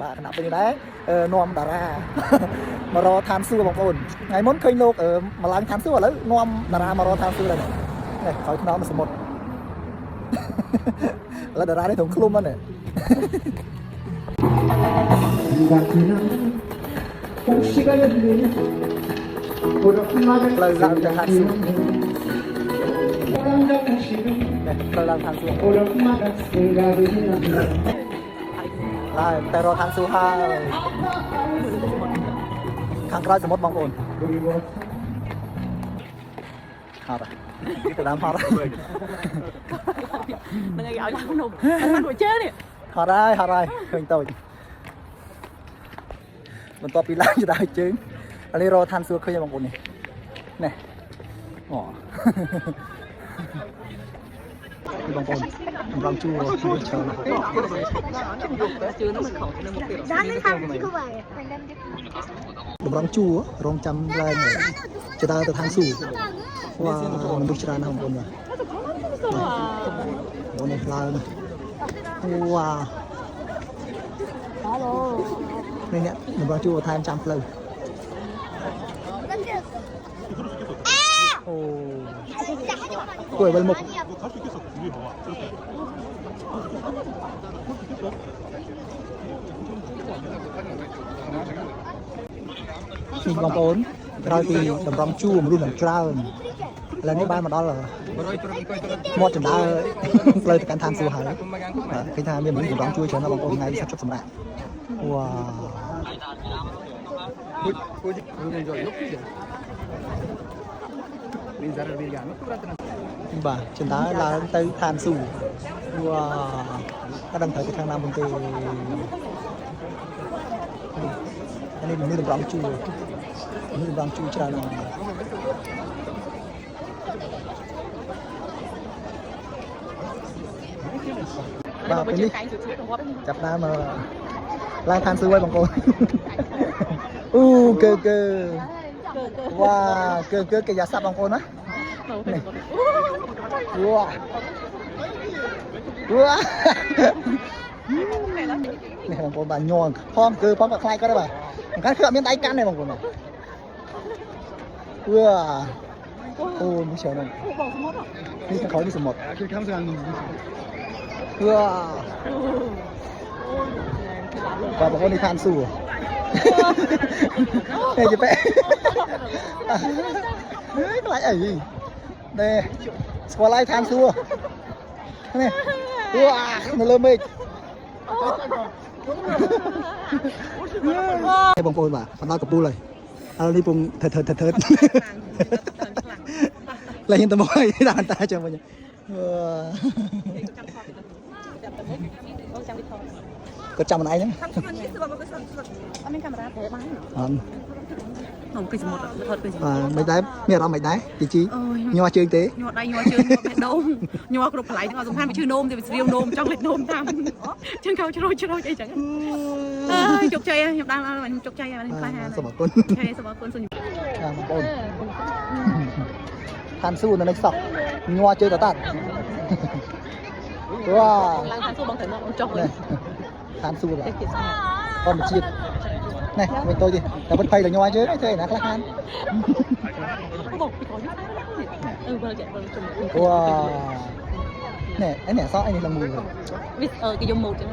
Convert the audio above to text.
បាទគណៈពេលនេះដែរនាំតារាមករកឋានសួគ៌បងប្អូនថ្ងៃមុនឃើញលោកមកឡើងឋានសួគ៌ឥឡូវនាំតារាមករកឋានសួគ៌ដែរនេះក្រោយខ្នងសមុទ្រឥឡូវតារានេះធំឃ្លុំហ្នឹងផ្លូវឡើងទៅឋានសួគ៌ផ្លូវឡើងឋានសួគ៌ហើយតែរកឋានសួគ៌ហើយខាងក្រោយសមុទ្របងប្អូនហត់ទៅដើមហត់ហ្នឹងឲ្យឡើងនំមិនមកជើនេះហត់ហើយឃើញតូចបន្ទាប់ពីឡើងទៅដល់ជើងឥឡូវរកឋានសួគ៌ឃើញបងប្អូននេះនេះអូបងប្អូនតម្រង់ជួរច្រើនតម្រង់ជួររងចាំឡើងចដើទៅឋានសួគ៌វ៉ាមនុស្សច្រើនណាស់បងប្អូនបាទអូនេះឡើងវ៉ានេះអ្នកតម្រង់ជួរថែមចាំផ្លូវអូគួរឲ្យវិលមុខនេះបងប្អូនក្រោយពីតម្រង់ជួរមនុស្សនឹងច្រើនឥឡូវនេះបានមកដល់មាត់ចណ្ដើផ្លូវទៅកាន់ឋានសួគ៌ហើយឃើញថាមានមនុស្សតម្រង់ជួរច្រើនណាស់បងប្អូនថ្ងៃនេះសម្រាប់វ៉ាបាទចណ្ដើឡើងទៅឋានសួគ៌វ៉ាអត់ដឹងត្រូវទៅខាងណាមុនទេនេះមនុស្សតម្រង់ជួរច្រើនណាស់បាទពេលនេះចាប់ដើមឡើងឋានសួគ៌ហើយបងប្អូនអូកើវ៉ាកើកាយាសាប់បងប្អូនណានេះវ៉ានេះបងប្អូនបាទញ័រផងគឺផងក៏ខ្លាយគាត់ដែរបាទអង្ការគឺអត់មានដៃកាន់ទេបងប្អូនវ៉ាអូនេះច្រើនណាស់នេះខាងក្រោយនេះសមុទ្រវ៉ាបាទបងប្អូននេះឋានសួគ៌នេះជិះបែខ្លាចអីនេះស្គាល់ហើយឋានសួគ៌នេះវ៉ានៅលើមេឃបងប្អូនបាទបណ្ដោះកពូលហើយឥឡូវនេះពងថើឡើយទៅមកដល់តាចាំវិញគាត់ចាំមិនឯងហ្នឹងអត់មានកាមេរ៉ាទេបានអត់ខ្ញុំពីសមុទ្រថតពីសមុទ្រមិនដែរមានអារម្មណ៍មិនដែរទីជីញ័រជើងទេញ័រដៃញ័រជើងញ័របេះដូងញ័រគ្រប់កន្លែងទាំងអស់សំខាន់វាឈឺនោមទេវាស្រៀវនោមចង់លេចនោមតាមជើងកោជ្រោយអីចឹងជោគជ័យខ្ញុំđangខ្ញុំជោគជ័យហើយខ្ញុំខ្លះហើយសូមអរគុណសូមអរគុណសូមបងប្អូនឋានសួគ៌នៅនេះសក់ញ័រជើងតតាត់វ៉ាឡើងឋានសួគ៌បងត្រូវមកចុះឋានសួគ៌បាទធម្មជាតិនេះវិញតូចទេតែពិតភ័យដល់ញ័រជើងធ្វើឯណាខ្លះខានវ៉ានេះអីនេះសក់អីនេះឡើងមួយវាគេយកម៉ូតចឹង